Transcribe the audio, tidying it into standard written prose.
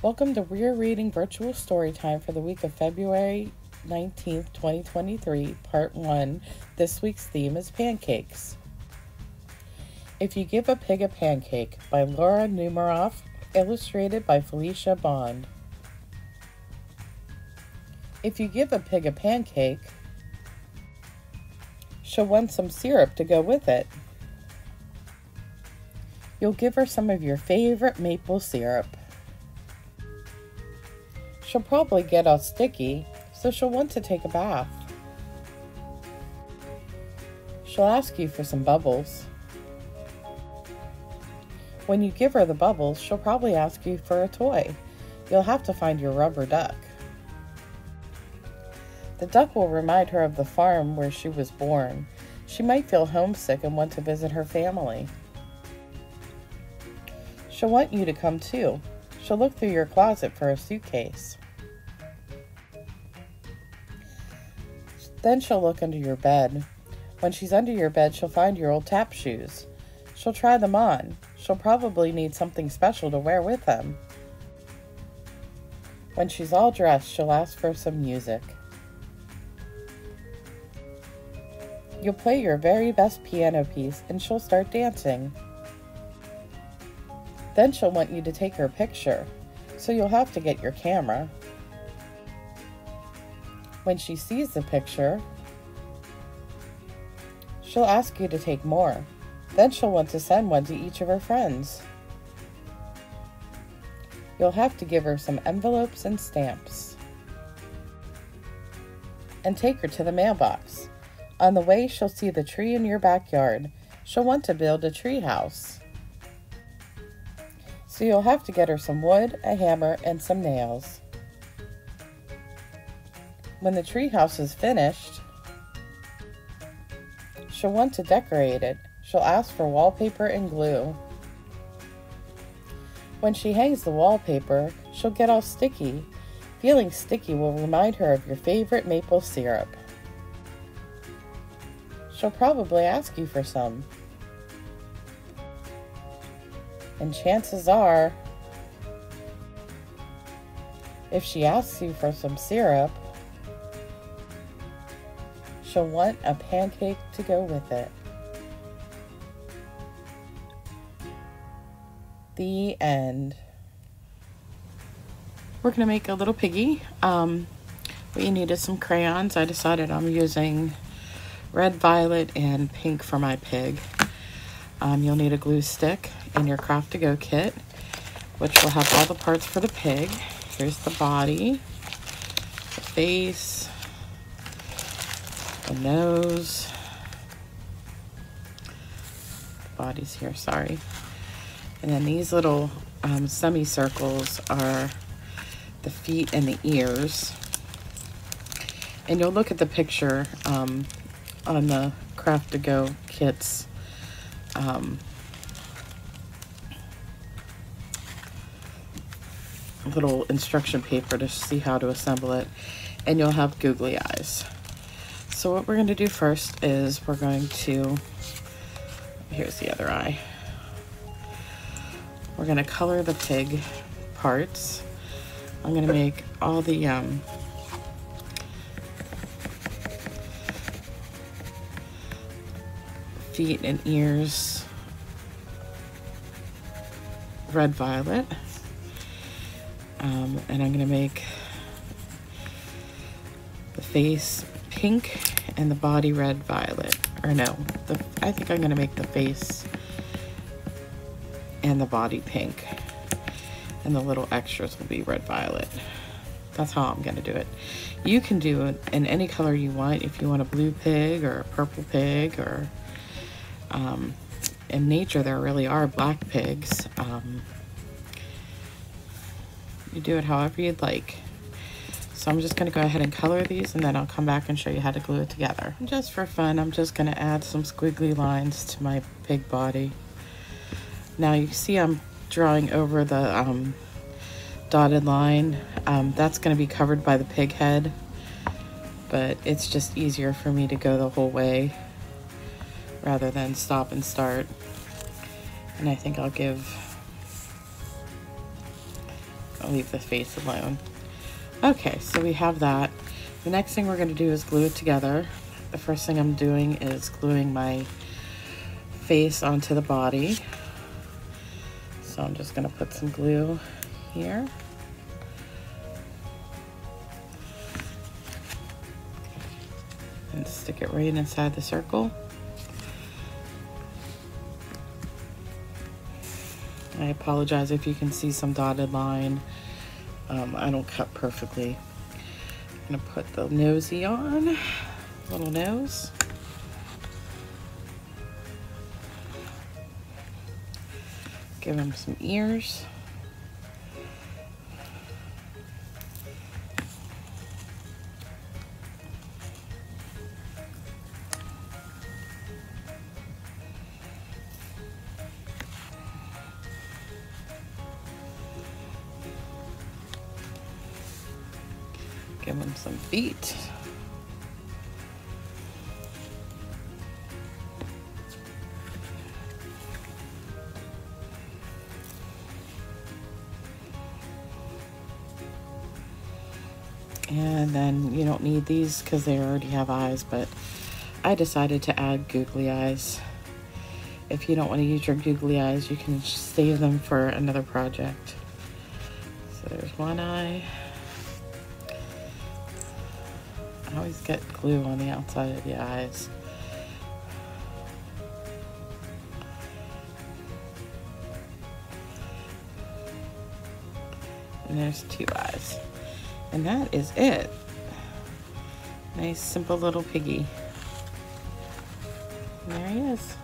Welcome to Weir Reading Virtual Storytime for the week of February 19th, 2023, Part 1. This week's theme is Pancakes. If You Give a Pig a Pancake by Laura Numeroff, illustrated by Felicia Bond. If you give a pig a pancake, she'll want some syrup to go with it. You'll give her some of your favorite maple syrup. She'll probably get all sticky, so she'll want to take a bath. She'll ask you for some bubbles. When you give her the bubbles, she'll probably ask you for a toy. You'll have to find your rubber duck. The duck will remind her of the farm where she was born. She might feel homesick and want to visit her family. She'll want you to come too. She'll look through your closet for a suitcase. Then she'll look under your bed. When she's under your bed, she'll find your old tap shoes. She'll try them on. She'll probably need something special to wear with them. When she's all dressed, she'll ask for some music. You'll play your very best piano piece and she'll start dancing. Then she'll want you to take her picture, so you'll have to get your camera. When she sees the picture, she'll ask you to take more. Then she'll want to send one to each of her friends. You'll have to give her some envelopes and stamps. And take her to the mailbox. On the way, she'll see the tree in your backyard. She'll want to build a tree house. So you'll have to get her some wood, a hammer, and some nails. When the tree house is finished, she'll want to decorate it. She'll ask for wallpaper and glue. When she hangs the wallpaper, she'll get all sticky. Feeling sticky will remind her of your favorite maple syrup. She'll probably ask you for some. And chances are, if she asks you for some syrup, she'll want a pancake to go with it. The end. We're going to make a little piggy. We needed some crayons. I decided I'm using red, violet, and pink for my pig. You'll need a glue stick in your Craft to Go kit, which will have all the parts for the pig. Here's the body, the face, the nose. The body's here, sorry. And then these little semicircles are the feet and the ears. And you'll look at the picture on the Craft to Go kits. Little instruction paper to see how to assemble it, and you'll have googly eyes. So what we're going to do first is we're going to, here's the other eye. We're going to color the pig parts. I'm going to make all the feet and ears red violet, and I'm going to make the face pink and the body red violet. Or no, I think I'm going to make the face and the body pink, and the little extras will be red violet. That's how I'm going to do it. You can do it in any color you want. If you want a blue pig or a purple pig, or in nature there really are black pigs. You do it however you'd like. So I'm just going to go ahead and color these, and then I'll come back and show you how to glue it together. And just for fun, I'm just going to add some squiggly lines to my pig body. Now you see I'm drawing over the dotted line. That's going to be covered by the pig head, but it's just easier for me to go the whole way rather than stop and start. And I think I'll give I'll leave the face alone. Okay, so we have that. The next thing we're going to do is glue it together. The first thing I'm doing is gluing my face onto the body. So I'm just going to put some glue here. And stick it right inside the circle. I apologize if you can see some dotted line. I don't cut perfectly. I'm gonna put the nosy on, little nose. Give him some ears. Give him some feet. And then you don't need these because they already have eyes, but I decided to add googly eyes. If you don't want to use your googly eyes, you can save them for another project. So there's one eye. I always get glue on the outside of the eyes. And there's two eyes. And that is it. Nice, simple little piggy. And there he is.